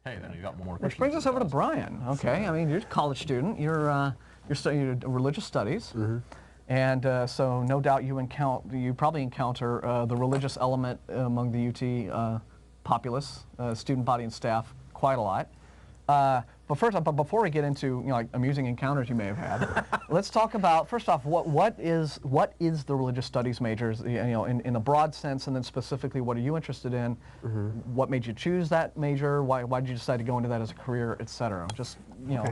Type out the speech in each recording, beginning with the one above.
Hey, then you got more. Which brings us over to Brian. Okay, I mean, you're a college student. You're studying religious studies, and so no doubt you probably encounter the religious element among the UT populace, student body and staff, quite a lot. But before we get into like amusing encounters you may have had, let's talk about first off what is the religious studies majors, in a broad sense, and then specifically what are you interested in? What made you choose that major? Why did you decide to go into that as a career, etc.? Just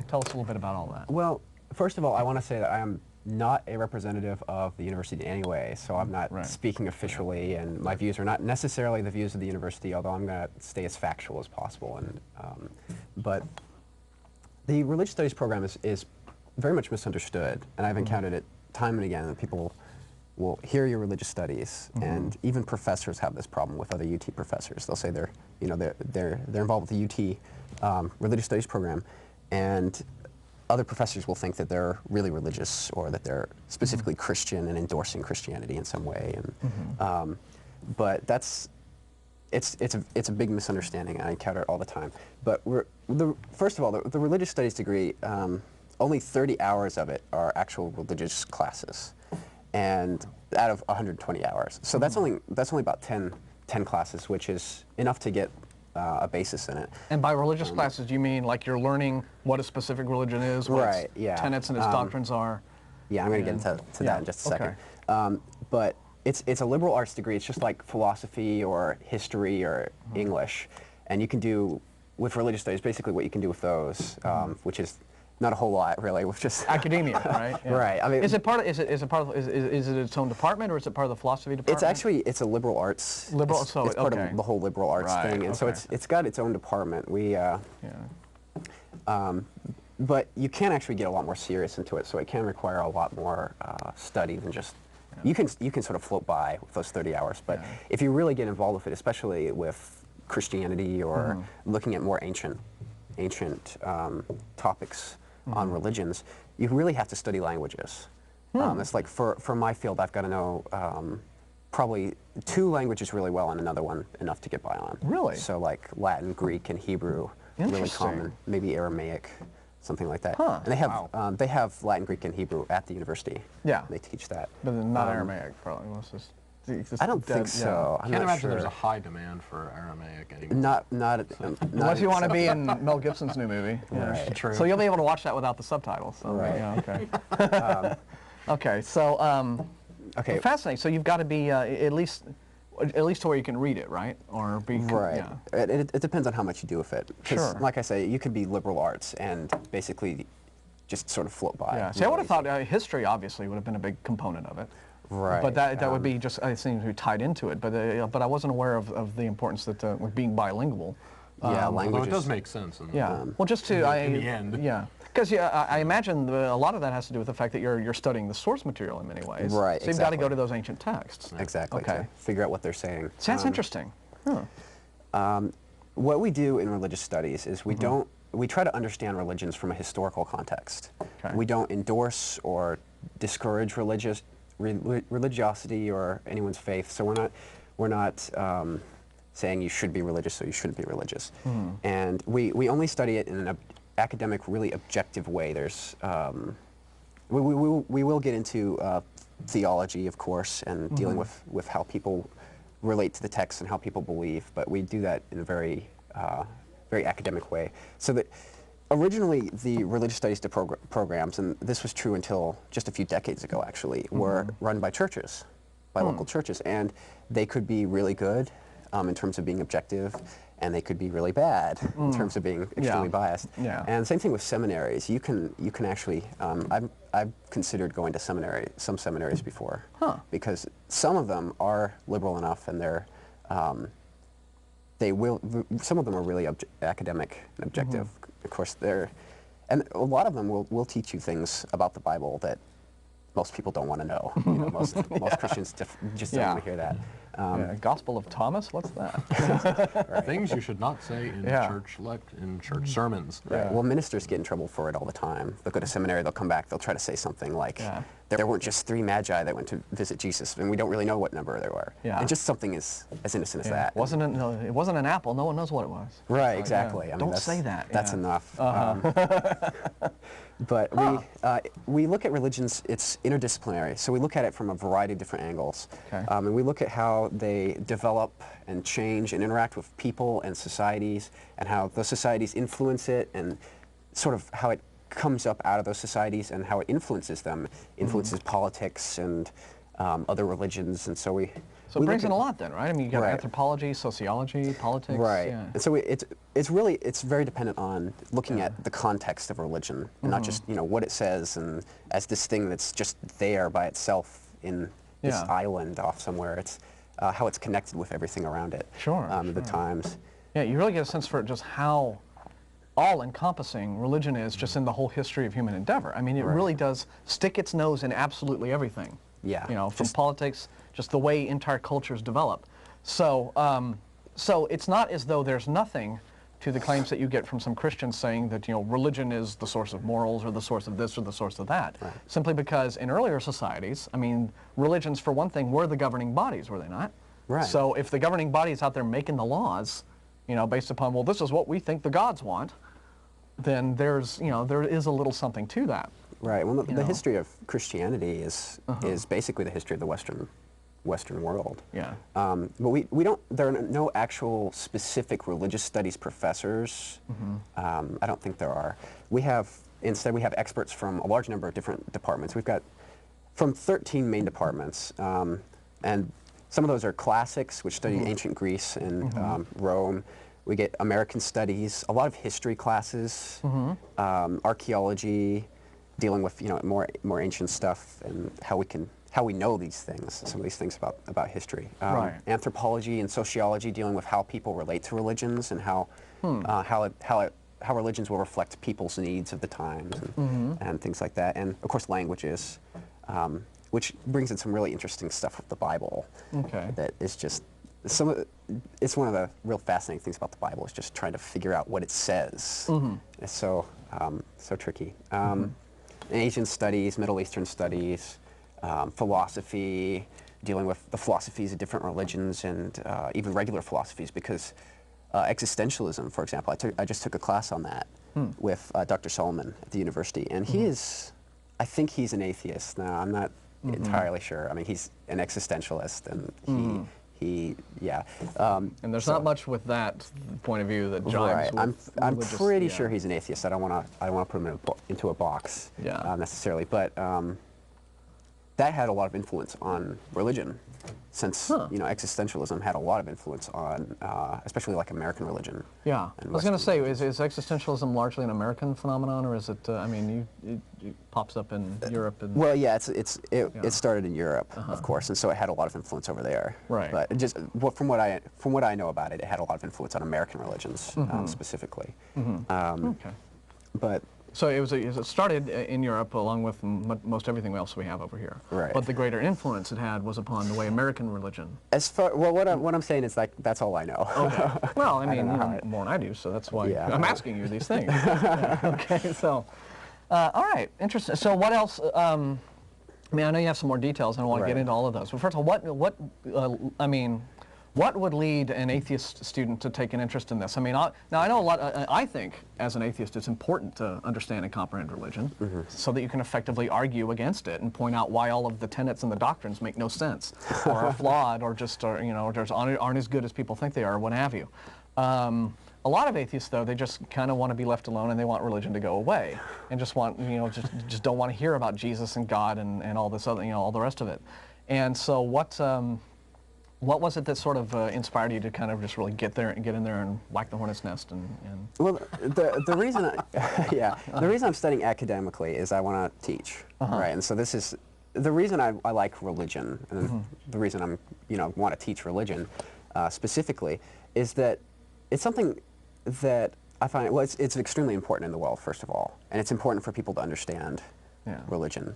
tell us a little bit about all that. Well, first of all, I want to say that I am not a representative of the university anyway, so I'm not speaking officially, and my views are not necessarily the views of the university, although I'm going to stay as factual as possible. And but the religious studies program is very much misunderstood, and I've encountered it time and again. That people will hear your religious studies, and even professors have this problem with other UT professors. They'll say they're involved with the UT religious studies program, and other professors will think that they're really religious or that they're specifically Christian and endorsing Christianity in some way. And but it's a big misunderstanding. I encounter it all the time. But first of all, the religious studies degree, only 30 hours of it are actual religious classes, and out of 120 hours. So that's only about 10 classes, which is enough to get a basis in it. And by religious classes, do you mean like you're learning what a specific religion is, what its tenets and its doctrines are? Yeah, I'm going to get into that in just a second. But it's a liberal arts degree. It's just like philosophy or history or English, and you can do with religious studies basically what you can do with those, which is not a whole lot really. With just academia, right? Yeah. Right. I mean, is it its own department, or is it part of the philosophy department? It's a liberal arts. It's part of the whole liberal arts thing, and so it's got its own department. But you can actually get a lot more serious into it, so it can require a lot more study than just. You can sort of float by with those 30 hours, but if you really get involved with it, especially with Christianity or looking at more ancient topics on religions, you really have to study languages. It's like for my field, I've got to know probably 2 languages really well and another one enough to get by on. Really? So like Latin, Greek, and Hebrew, really common. Maybe Aramaic. Something like that. And they have Latin, Greek, and Hebrew at the university. Yeah. They teach that. But not Aramaic, probably. I don't think so. I can't imagine there's a high demand for Aramaic anymore. Not unless you want to be in Mel Gibson's new movie. Right. True. So you'll be able to watch that without the subtitles. So, right. Yeah, okay. Okay. So fascinating. So you've got to be at least to where you can read it, right? Or be right. Yeah. It depends on how much you do with it. Because, like I say, you could be liberal arts and basically just sort of float by. Yeah. See, I would have thought history obviously would have been a big component of it. Right. But that would be just, I think, tied into it. But I wasn't aware of the importance that with being bilingual. Yeah, language. It does make sense. Well, just to in the end. Yeah. Because I imagine a lot of that has to do with the fact that you're studying the source material in many ways. Right. So you've got to go to those ancient texts. Exactly. Okay. To figure out what they're saying. So that's interesting. What we do in religious studies is we try to understand religions from a historical context. Okay. We don't endorse or discourage religiosity or anyone's faith. So we're not saying you should be religious or you shouldn't be religious. And we only study it in an academic, really objective way. There's we will get into theology, of course, and dealing with how people relate to the text and how people believe, but we do that in a very very academic way. So that originally the religious studies programs, and this was true until just a few decades ago actually, were run by churches, by local churches, and they could be really good in terms of being objective, and they could be really bad in terms of being extremely biased. Yeah. And same thing with seminaries. You can actually, I've considered going to some seminaries before, because some of them are liberal enough, and some of them are really academic and objective. Of course, and a lot of them will teach you things about the Bible that most people don't want to know. Most Christians just don't want to hear that. Yeah, Gospel of Thomas, what's that? Things you should not say in church sermons. Right. Well, ministers get in trouble for it all the time. They'll go to seminary, they'll come back, they'll try to say something like, there weren't just 3 magi that went to visit Jesus, and we don't really know what number there were. Yeah. And just something as innocent as that. It wasn't an apple, no one knows what it was. Right, exactly. I mean, don't say that. That's enough. But we look at religions, it's interdisciplinary, so we look at it from a variety of different angles. Okay. And we look at how they develop and change and interact with people and societies, and how those societies influence it, and sort of how it comes up out of those societies and how it influences them, influences politics and other religions, and so So it brings in a lot then, right? I mean, you got anthropology, sociology, politics. Right. Yeah. And so it's very dependent on looking at the context of religion, and not just what it says and as this thing that's just there by itself in this island off somewhere. It's how it's connected with everything around it. Sure. The times. Yeah, you really get a sense for just how all-encompassing religion is just in the whole history of human endeavor. I mean, it really does stick its nose in absolutely everything. Yeah. You know, from politics, just the way entire cultures develop. So, so it's not as though there's nothing to the claims that you get from some Christians saying that, religion is the source of morals or the source of this or the source of that. Right. Simply because in earlier societies, I mean, religions, for one thing, were the governing bodies, were they not? Right. So if the governing body is out there making the laws, based upon, well, this is what we think the gods want, then there's, there is a little something to that. Right. Well, the history of Christianity is basically the history of the Western world. Yeah. But we don't. There are no actual specific religious studies professors. I don't think there are. Instead we have experts from a large number of different departments. We've got from 13 main departments, and some of those are classics, which study ancient Greece and Rome. We get American studies, a lot of history classes, archaeology, dealing with more ancient stuff and how we know these things, some of these things about history. Anthropology and sociology, dealing with how people relate to religions and how religions will reflect people's needs of the times and things like that. And of course languages, which brings in some really interesting stuff with the Bible. Okay. That is just it's one of the real fascinating things about the Bible is just trying to figure out what it says. It's so tricky. Asian studies, Middle Eastern studies, philosophy, dealing with the philosophies of different religions and even regular philosophies, because existentialism, for example, I just took a class on that with Dr. Solomon at the university, and I think he's an atheist. Now, I'm not entirely sure. I mean, he's an existentialist, and and there's not much with that point of view that jives with I'm pretty sure he's an atheist. I don't want to put him into a box necessarily, but that had a lot of influence on religion, since existentialism had a lot of influence on especially like American religion. Yeah, I was going to say, is existentialism largely an American phenomenon, or is it? I mean, it pops up in Europe. And well, yeah, it started in Europe, of course, and so it had a lot of influence over there. Right. But just from what I know about it, it had a lot of influence on American religions specifically. Okay. But. So it started in Europe along with most everything else we have over here. Right. But the greater influence it had was upon the way American religion. What I'm saying is that's all I know. Okay. Well, I mean, you know more than I do, so that's why I'm asking you these things. Okay, so all right, interesting. So what else? I mean, I know you have some more details, and I want to get into all of those. But first of all, what would lead an atheist student to take an interest in this? I mean, now I know a lot. I think, as an atheist, it's important to understand and comprehend religion, so that you can effectively argue against it and point out why all of the tenets and the doctrines make no sense, or are flawed, or just aren't as good as people think they are, or what have you. A lot of atheists, though, they just kind of want to be left alone, and they want religion to go away, and just want just don't want to hear about Jesus and God and all this other all the rest of it. And so what was it that sort of inspired you to kind of just really get in there and whack the hornet's nest? Well, the reason the reason I'm studying academically is I want to teach, right? And so this is the reason I like religion, and the reason I'm want to teach religion specifically is that it's something that I find it's extremely important in the world, first of all, and it's important for people to understand religion.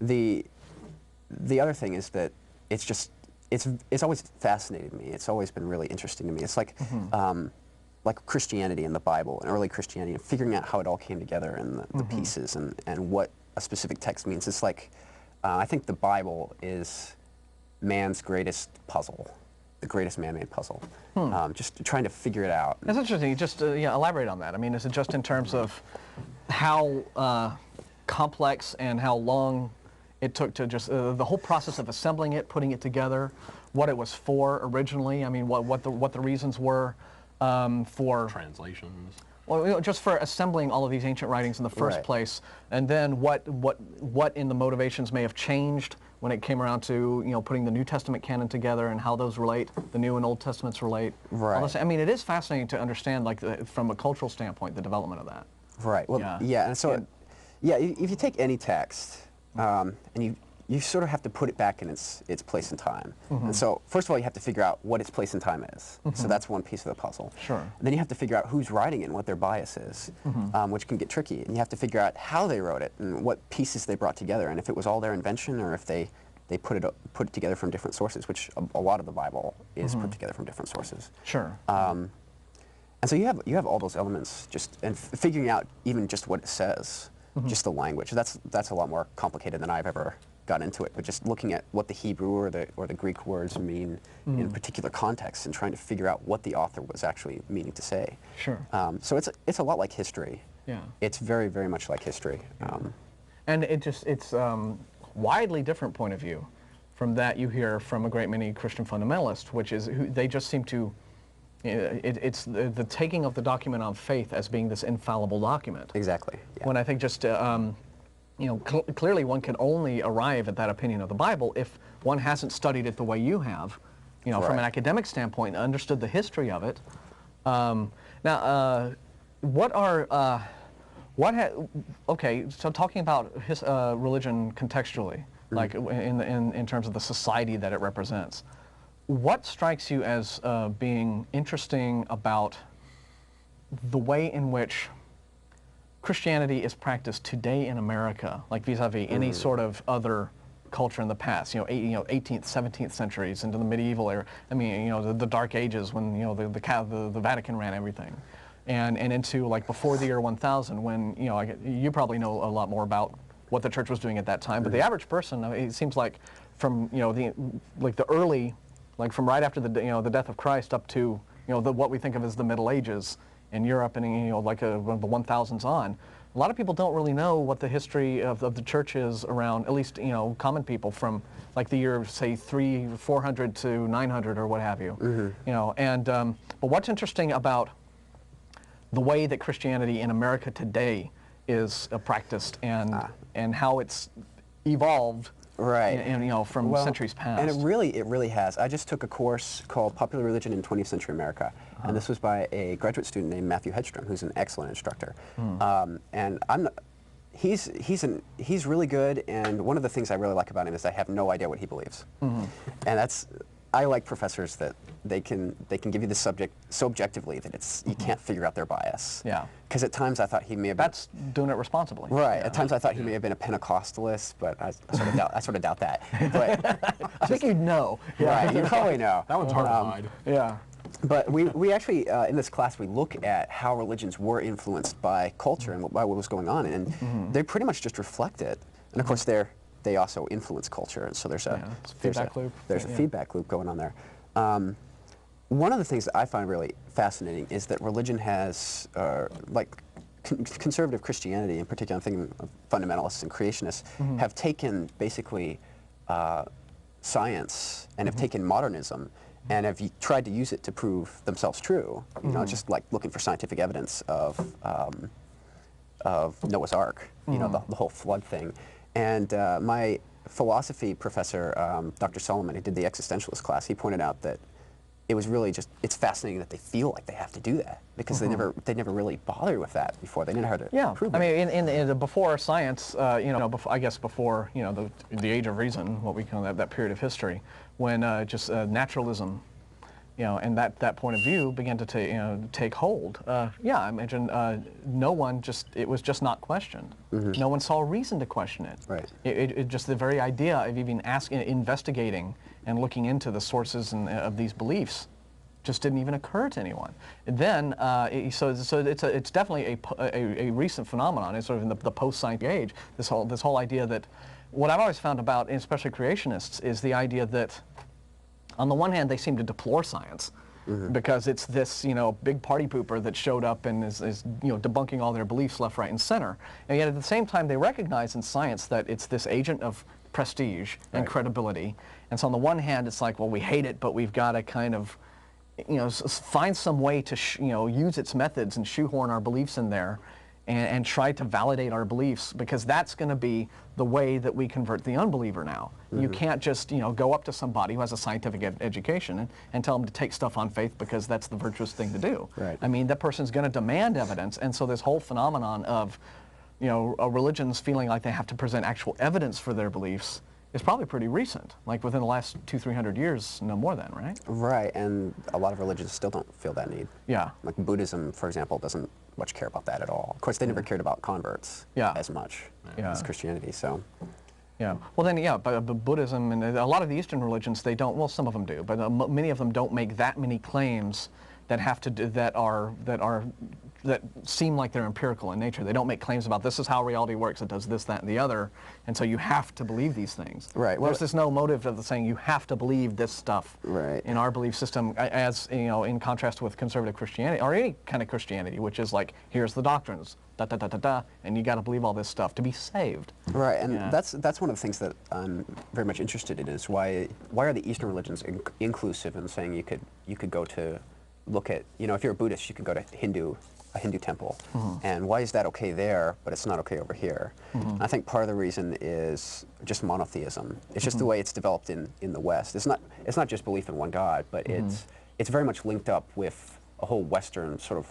The other thing is that it's just it's always fascinated me. It's always been really interesting to me. It's like Christianity and the Bible and early Christianity, and figuring out how it all came together and the pieces and what a specific text means. It's like, I think the Bible is man's greatest puzzle, the greatest man-made puzzle. Just trying to figure it out. That's interesting. Just elaborate on that. I mean, is it just in terms of how complex and how long it took to just the whole process of assembling it, putting it together, what it was for originally? I mean, what the reasons were for translations. Well, just for assembling all of these ancient writings in the first place, and then what in the motivations may have changed when it came around to putting the New Testament canon together and how those relate, the New and Old Testaments relate. Right. I mean, it is fascinating to understand, like from a cultural standpoint, the development of that. Right. Well, yeah. And so, if you take any text and you sort of have to put it back in its place and time. And so, first of all, you have to figure out what its place and time is. So that's one piece of the puzzle. Sure. And then you have to figure out who's writing it and what their bias is, which can get tricky. And you have to figure out how they wrote it and what pieces they brought together, and if it was all their invention or if they put it together from different sources, which a lot of the Bible is put together from different sources. Sure. And so you have all those elements, and figuring out even just what it says, just the language. That's a lot more complicated than I've ever got into it. But just looking at what the Hebrew or the Greek words mean in a particular context, and trying to figure out what the author was actually meaning to say. Sure. So it's a lot like history. Yeah. It's very, very much like history. And it's widely different point of view from that you hear from a great many Christian fundamentalists, which is they just seem to. It's the taking of the document on faith as being this infallible document. Exactly. Yeah. When I think just clearly one can only arrive at that opinion of the Bible if one hasn't studied it the way you have, from an academic standpoint, understood the history of it. Okay, so talking about religion contextually, like in terms of the society that it represents, what strikes you as being interesting about the way in which Christianity is practiced today in America, like vis-a-vis any sort of other culture in the past, 18th, 17th centuries into the medieval era. I mean, the Dark Ages when the Vatican ran everything, and into like before the year 1000 when you probably know a lot more about what the church was doing at that time, but the average person, it seems like from the early, like from right after the death of Christ up to what we think of as the Middle Ages in Europe and like the 1000s on, a lot of people don't really know what the history of the church is around, at least common people from like the year say 400 to 900 or what have you. But what's interesting about the way that Christianity in America today is practiced and how it's evolved. Right. And from centuries past. And it really has. I just took a course called Popular Religion in 20th Century America, and this was by a graduate student named Matthew Hedstrom, who's an excellent instructor. And he's really good. And one of the things I really like about him is I have no idea what he believes, and I like professors that they can give you the subject so objectively that you can't figure out their bias. Yeah. Because at times I thought he may have been... That's doing it responsibly. Right. Yeah. At times I thought he may have been a Pentecostalist, but I sort of doubt that. But I think you'd know. Right. You probably know. That one's hard to hide. Yeah. But we actually, in this class, we look at how religions were influenced by culture and by what was going on, and they pretty much just reflect it. And of course, they also influence culture, and so there's a feedback loop. There's a feedback loop going on there. One of the things that I find really fascinating is that religion has, conservative Christianity in particular, I'm thinking of fundamentalists and creationists, have taken basically science and have taken modernism and have tried to use it to prove themselves true. Just like looking for scientific evidence of Noah's Ark, the whole flood thing. And my philosophy professor, Dr. Solomon, who did the existentialist class, he pointed out that it was really it's fascinating that they feel like they have to do that because they never really bothered with that before. They didn't know how to prove it. I mean, in the before science, I guess before the age of reason, what we call that period of history, when naturalism, and that point of view began to take hold. I imagine it was just not questioned. No one saw a reason to question it. Right. It just the very idea of even investigating and looking into the sources of these beliefs just didn't even occur to anyone. And then, so it's definitely a recent phenomenon. It's sort of in the post-scientific age. This whole idea that, what I've always found about, especially creationists, is the idea that, on the one hand, they seem to deplore science because it's this, big party pooper that showed up and is debunking all their beliefs left, right, and center. And yet, at the same time, they recognize in science that it's this agent of prestige and credibility. And so, on the one hand, it's like, well, we hate it, but we've got to kind of find some way to use its methods and shoehorn our beliefs in there and try to validate our beliefs, because that's going to be the way that we convert the unbeliever now. You can't just go up to somebody who has a scientific education and tell them to take stuff on faith because that's the virtuous thing to do. Right. I mean, that person's going to demand evidence, and so this whole phenomenon of religions feeling like they have to present actual evidence for their beliefs is probably pretty recent, like within the last 200-300 years, no more than, right? Right, and a lot of religions still don't feel that need. Yeah. Like Buddhism, for example, doesn't much care about that at all. Of course, they never cared about converts as much as Christianity, so. Yeah, well then, but Buddhism and a lot of the Eastern religions, they don't, well, some of them do, but many of them don't make that many claims that have to do, that seem like they're empirical in nature. They don't make claims about this is how reality works, it does this, that, and the other, and so you have to believe these things. Right. Well, there's no motive of saying you have to believe this stuff in our belief system, as in contrast with conservative Christianity, or any kind of Christianity, which is like, here's the doctrines, and you got to believe all this stuff to be saved. Right, and that's one of the things that I'm very much interested in, is why are the Eastern religions inclusive in saying you could go to look at, if you're a Buddhist, you can go to a Hindu temple, and why is that okay there, but it's not okay over here? I think part of the reason is just monotheism. It's just the way it's developed in the West. It's not just belief in one God, but it's very much linked up with a whole Western sort of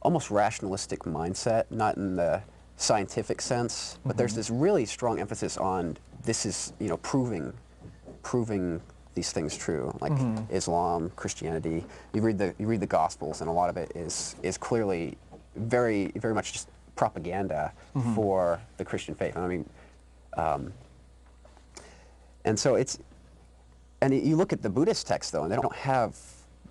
almost rationalistic mindset, not in the scientific sense, but there's this really strong emphasis on this is proving these things true, like Islam, Christianity. You read the Gospels, and a lot of it is clearly very much just propaganda for the Christian faith. I mean, and so and you look at the Buddhist texts though, and they don't have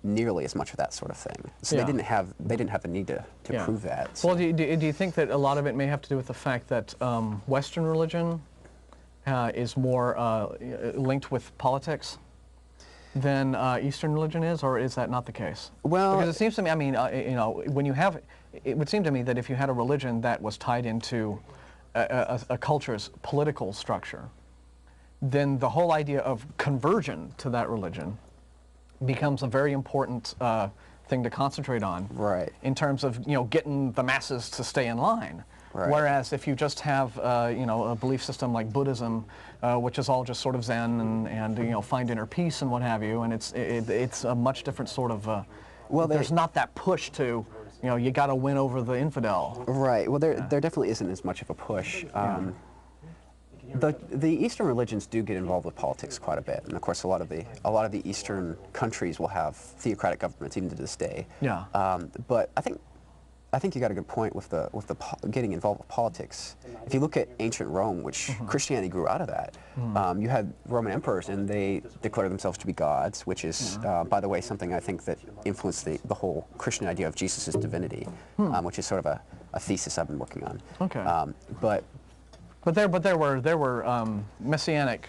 nearly as much of that sort of thing. So they didn't have the need to prove that. So. Well, do you think that a lot of it may have to do with the fact that Western religion is more linked with politics than Eastern religion is, or is that not the case? Well, because it seems to me, I mean, when you have, it would seem to me that if you had a religion that was tied into a culture's political structure, then the whole idea of conversion to that religion becomes a very important thing to concentrate on. Right. In terms of getting the masses to stay in line. Right. Whereas if you just have a belief system like Buddhism, which is all just sort of Zen and find inner peace and what have you, and it's a much different sort of. There's not that push to you got to win over the infidel. Right. Well, there definitely isn't as much of a push. The Eastern religions do get involved with politics quite a bit, and of course a lot of the Eastern countries will have theocratic governments even to this day. Yeah. But I think you got a good point with the getting involved with politics. If you look at ancient Rome, which Christianity grew out of that, you had Roman emperors, and they declared themselves to be gods, which is, by the way, something I think that influenced the whole Christian idea of Jesus' divinity, which is sort of a thesis I've been working on. Okay. But there were messianic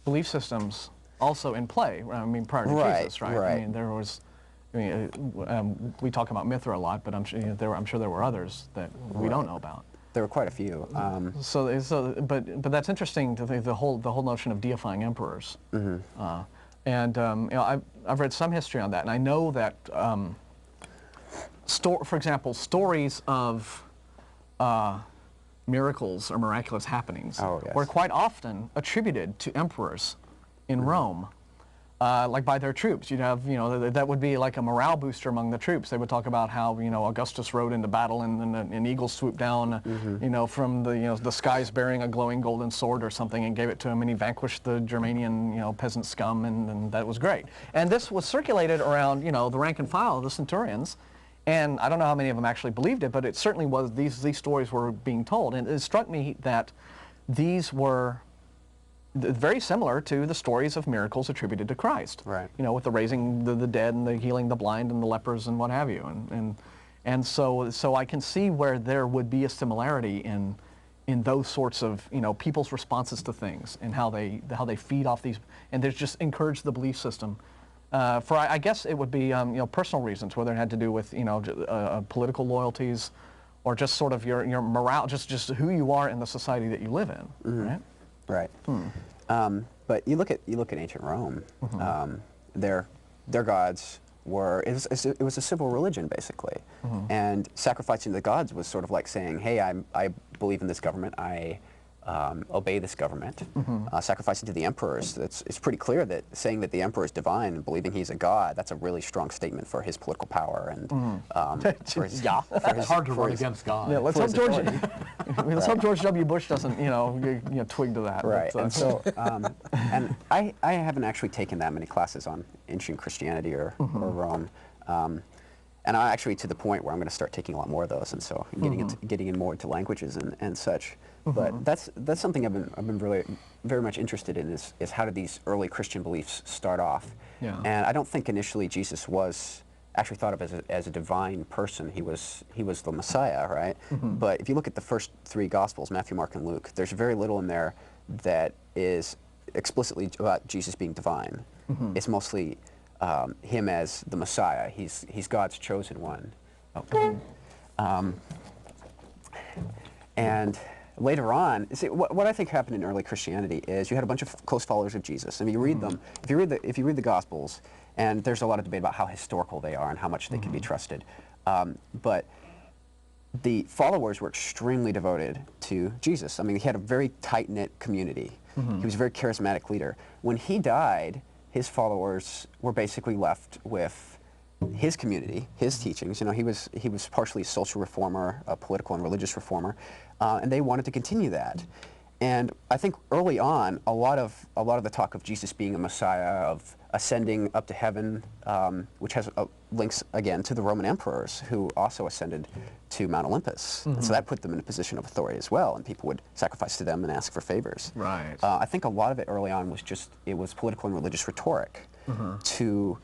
belief systems also in play. I mean, prior to Jesus, right? Right. I mean, there was. I mean, we talk about Mithra a lot, but I'm sure there were others that we don't know about. There were quite a few. But that's interesting to think the whole notion of deifying emperors. I've read some history on that, and I know that, for example, stories of miracles or miraculous happenings were quite often attributed to emperors in Rome. Like by their troops. You'd have, that would be like a morale booster among the troops. They would talk about how, Augustus rode into battle and an eagle swooped down, from the skies bearing a glowing golden sword or something and gave it to him, and he vanquished the Germanian, peasant scum, and that was great. And this was circulated around, the rank and file of the centurions, and I don't know how many of them actually believed it, but it certainly was, these stories were being told. And it struck me that these were very similar to the stories of miracles attributed to Christ. Right. You know, with the raising the dead and the healing the blind and the lepers and what have you. And so I can see where there would be a similarity in those sorts of, you know, people's responses to things and how they feed off these, and there's just encourage the belief system. I guess it would be, you know, personal reasons, whether it had to do with, you know, political loyalties, or just sort of your morale, just who you are in the society that you live in, right? Right. But you look at ancient Rome. Their gods were, it was a civil religion basically, and sacrificing to the gods was sort of like saying, hey, I believe in this government, I obey this government. Sacrificing to the emperors, it's pretty clear that saying that the emperor is divine and believing he's a god, that's a really strong statement for his political power and for his, It's hard to run against God. Yeah, let's hope George W. Bush doesn't, you know, twig to that. Right. But, and so, and I haven't actually taken that many classes on ancient Christianity or Rome. And I actually to the point where I'm going to start taking a lot more of those, and so getting in more into languages and such. But that's something I've been really very much interested in is how did these early Christian beliefs start off? Yeah. And I don't think initially Jesus was actually thought of as a divine person. He was the Messiah, right? But if you look at the first three Gospels, Matthew, Mark, and Luke, there's very little in there that is explicitly about Jesus being divine. It's mostly him as the Messiah. He's God's chosen one. And later on, see, what I think happened in early Christianity is you had a bunch of close followers of Jesus, and you read them. If you read the Gospels, and there's a lot of debate about how historical they are and how much they can be trusted, but the followers were extremely devoted to Jesus. I mean, he had a very tight-knit community. He was a very charismatic leader. When he died, his followers were basically left with his community, his teachings. You know, he was partially a social reformer, a political and religious reformer, and they wanted to continue that. And I think early on, a lot of the talk of Jesus being a Messiah, of ascending up to heaven, which has links again to the Roman emperors who also ascended to Mount Olympus. And so that put them in a position of authority as well, and people would sacrifice to them and ask for favors. Right. I think a lot of it early on was it was political and religious rhetoric to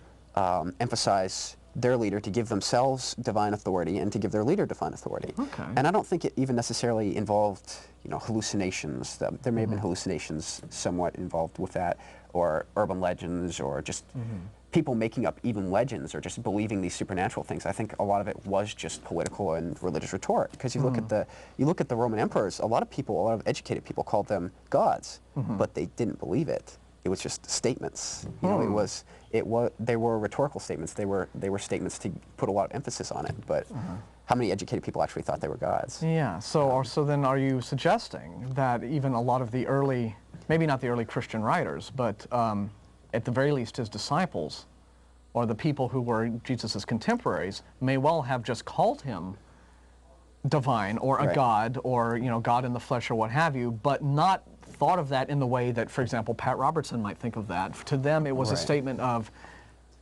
emphasize their leader, to give themselves divine authority and to give their leader divine authority. Okay. And I don't think it even necessarily involved, you know, hallucinations. There may have been hallucinations somewhat involved with that, or urban legends, or just people making up even legends, or just believing these supernatural things. I think a lot of it was just political and religious rhetoric. Because you look at the Roman emperors, a lot of educated people called them gods, but they didn't believe it. It was just statements. You know, they were rhetorical statements. They were statements to put a lot of emphasis on it. But how many educated people actually thought they were gods? Yeah. So then, are you suggesting that even a lot of the early, maybe not the early Christian writers, but at the very least his disciples, or the people who were Jesus' contemporaries, may well have just called him divine or a god, or, you know, God in the flesh or what have you, but not thought of that in the way that, for example, Pat Robertson might think of that. To them, it was a statement of,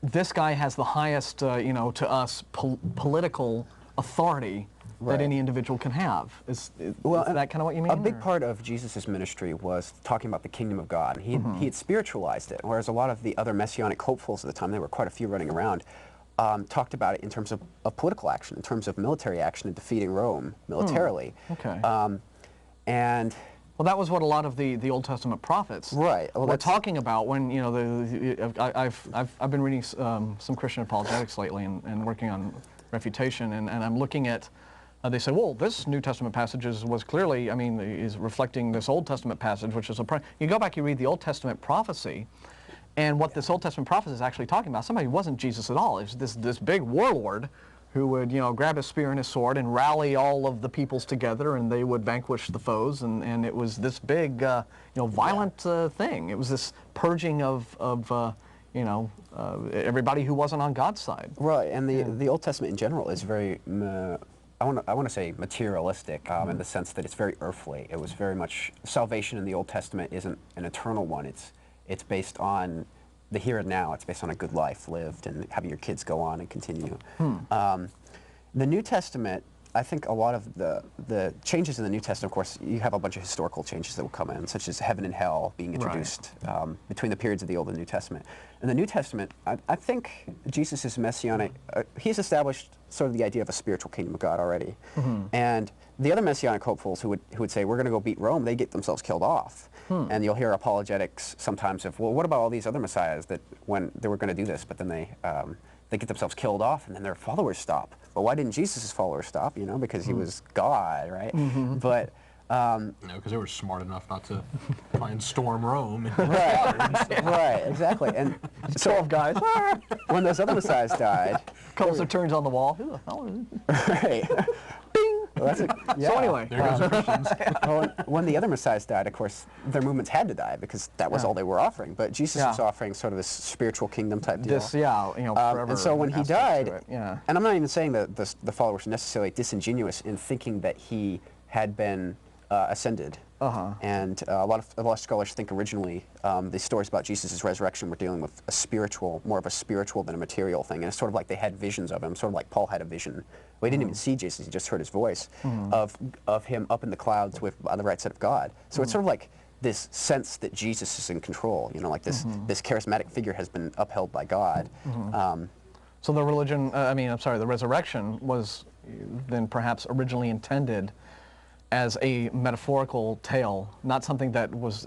this guy has the highest, you know, to us, political authority that any individual can have. Is that kind of what you mean? A big part of Jesus' ministry was talking about the kingdom of God. He had spiritualized it, whereas a lot of the other messianic hopefuls at the time, there were quite a few running around, talked about it in terms of political action, in terms of military action and defeating Rome militarily. And well, that was what a lot of the Old Testament prophets were talking about when, you know, I've been reading some Christian apologetics lately and working on refutation, and I'm looking at, they say, well, this New Testament passage was clearly, I mean, is reflecting this Old Testament passage, which is you go back, you read the Old Testament prophecy, and what this Old Testament prophecy is actually talking about, somebody who wasn't Jesus at all. It's this big warlord who would, you know, grab his spear and his sword and rally all of the peoples together, and they would vanquish the foes, and it was this big, you know, violent thing. It was this purging of you know, everybody who wasn't on God's side. Right, and the Old Testament in general is very, I want to say materialistic, in the sense that it's very earthly. It was very much, salvation in the Old Testament isn't an eternal one. It's based on the here and now. It's based on a good life lived and having your kids go on and continue. The New Testament I think a lot of the changes in the New Testament, of course, you have a bunch of historical changes that will come in, such as heaven and hell being introduced between the periods of the Old and New Testament. In the New Testament, I think Jesus is messianic. He's established sort of the idea of a spiritual kingdom of God already. And the other messianic hopefuls who would say, we're going to go beat Rome, they get themselves killed off. And you'll hear apologetics sometimes of, well, what about all these other messiahs that when they were going to do this, but then they get themselves killed off and then their followers stop. Well, why didn't Jesus' followers stop? You know, because he was God, right? But no, because they were smart enough not to try and storm Rome. right, exactly. And so 12 guys. when those other messiahs died, Couples of turns on the wall. Who the hell is it? right? Bing. Well, that's So anyway, There goes the Christians. well, when the other messiahs died, of course, their movements had to die because that was all they were offering. But Jesus was offering sort of this spiritual kingdom type deal. this, forever. And so when he aspect to died, it, and I'm not even saying that the followers were necessarily disingenuous in thinking that he had been ascended. And a lot of scholars think originally the stories about Jesus' resurrection were dealing with a spiritual, more of a spiritual than a material thing. And it's sort of like they had visions of him, sort of like Paul had a vision. Well, he didn't even see Jesus, he just heard his voice of him up in the clouds on the right side of God. So it's sort of like this sense that Jesus is in control, you know, like this charismatic figure has been upheld by God. So the religion, the resurrection was then perhaps originally intended as a metaphorical tale, not something that was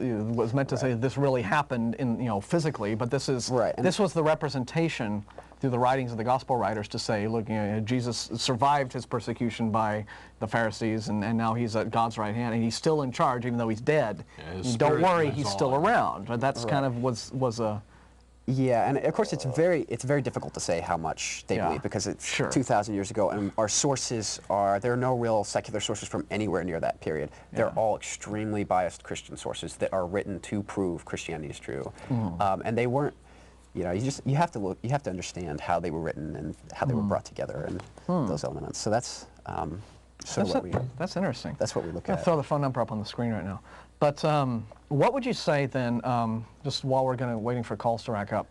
meant to say this really happened in physically, but this is this was the representation through the writings of the gospel writers to say, look, Jesus survived his persecution by the Pharisees, and now he's at God's right hand, and he's still in charge even though he's dead. Don't worry, he's still around. That's kind of was a. Yeah, and of course it's very difficult to say how much they believe because it's 2,000 years ago, and our sources there are no real secular sources from anywhere near that period. They're all extremely biased Christian sources that are written to prove Christianity is true, and they weren't. You have to understand how they were written and how they were brought together and those elements. So that's that's interesting. That's what we look at. I'll throw the phone number up on the screen right now. But what would you say then, just while we're waiting for calls to rack up,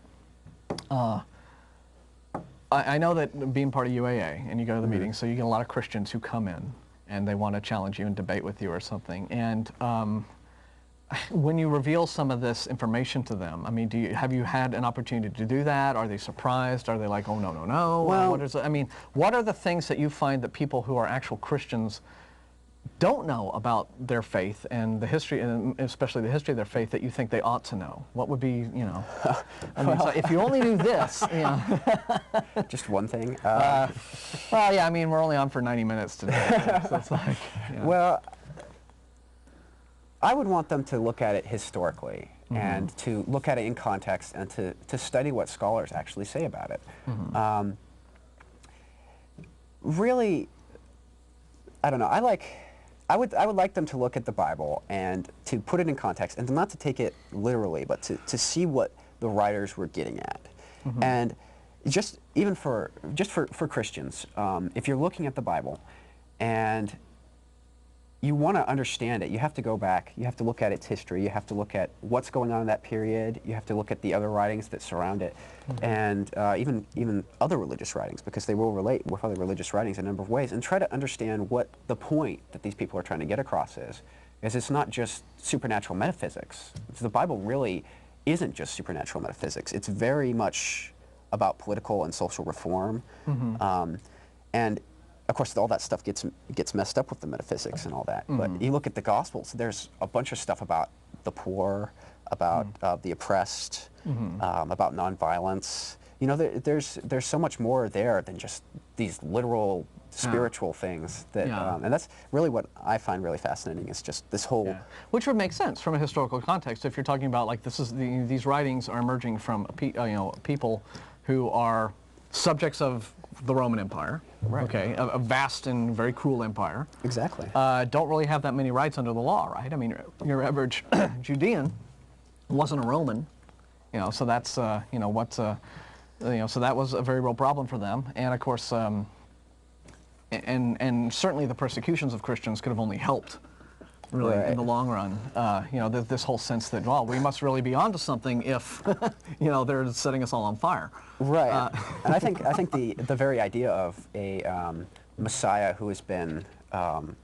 I know that being part of UAA and you go to the meetings, so you get a lot of Christians who come in and they want to challenge you and debate with you or something. And when you reveal some of this information to them, I mean, have you had an opportunity to do that? Are they surprised? Are they like, oh, no, no, no? Well, what are the things that you find that people who are actual Christians don't know about their faith and the history, and especially the history of their faith, that you think they ought to know? What would be, so if you only knew this, Just one thing? well, yeah, I mean, we're only on for 90 minutes today, so it's like, Well, I would want them to look at it historically and to look at it in context and to study what scholars actually say about it. Really, I don't know, I would like them to look at the Bible and to put it in context and not to take it literally, but to see what the writers were getting at. And just for Christians, if you're looking at the Bible and you want to understand it, you have to go back, you have to look at its history, you have to look at what's going on in that period, you have to look at the other writings that surround it, and even other religious writings, because they will relate with other religious writings in a number of ways, and try to understand what the point that these people are trying to get across is. Because it's not just supernatural metaphysics. The Bible really isn't just supernatural metaphysics. It's very much about political and social reform. And of course, all that stuff gets messed up with the metaphysics and all that. But you look at the Gospels, there's a bunch of stuff about the poor, about the oppressed, about nonviolence. You know, there's so much more there than just these literal spiritual things. That, and that's really what I find really fascinating, is just this whole... Which would make sense from a historical context if you're talking about, like, these writings are emerging from people who are subjects of the Roman Empire, okay, a vast and very cruel empire. Exactly. Don't really have that many rights under the law, right? I mean, your average Judean wasn't a Roman, so that's, so that was a very real problem for them. And of course, and certainly the persecutions of Christians could have only helped, really, in the long run. This whole sense that, well, we must really be onto something if, they're setting us all on fire. Right, and I think the very idea of a Messiah who has been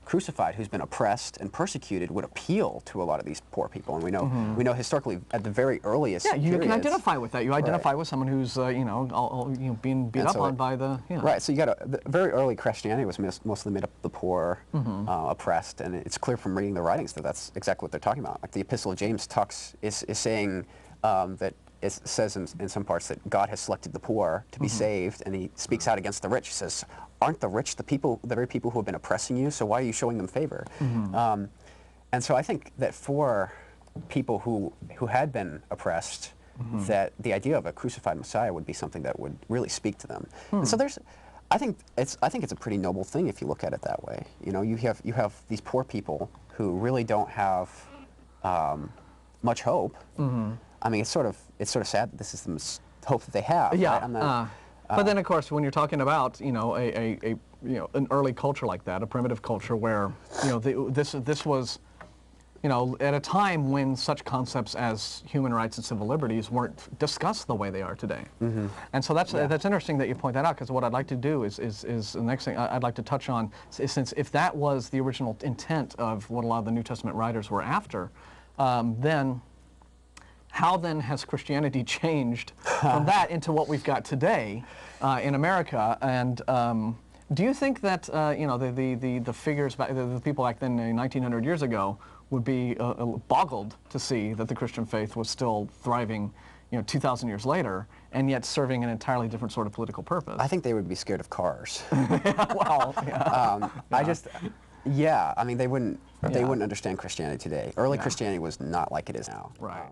crucified, who's been oppressed and persecuted, would appeal to a lot of these poor people. And we know historically at the very earliest you periods, can identify with that. You identify right. with someone who's being beat up on by the right. So you got the very early Christianity was mostly made up of the poor, oppressed, and it's clear from reading the writings that that's exactly what they're talking about. Like the Epistle of James is saying that. It says in some parts that God has selected the poor to be saved, and he speaks out against the rich. He says, aren't the rich the very people who have been oppressing you, so why are you showing them favor? And so I think that for people who had been oppressed, that the idea of a crucified Messiah would be something that would really speak to them. And so I think it's a pretty noble thing if you look at it that way. You know, you have these poor people who really don't have much hope. I mean, it's sort of sad that this is the hope that they have. Yeah. Right? But then, of course, when you're talking about an early culture like that, a primitive culture where this was at a time when such concepts as human rights and civil liberties weren't discussed the way they are today. And so that's interesting that you point that out, because what I'd like to do is the next thing I'd like to touch on, since if that was the original intent of what a lot of the New Testament writers were after, then how then has Christianity changed from that into what we've got today in America? And do you think that the figures back, the people back then, 1900 years ago, would be boggled to see that the Christian faith was still thriving, 2,000 years later, and yet serving an entirely different sort of political purpose? I think they would be scared of cars. Well, I mean, they wouldn't understand Christianity today. Early Christianity was not like it is now. Right.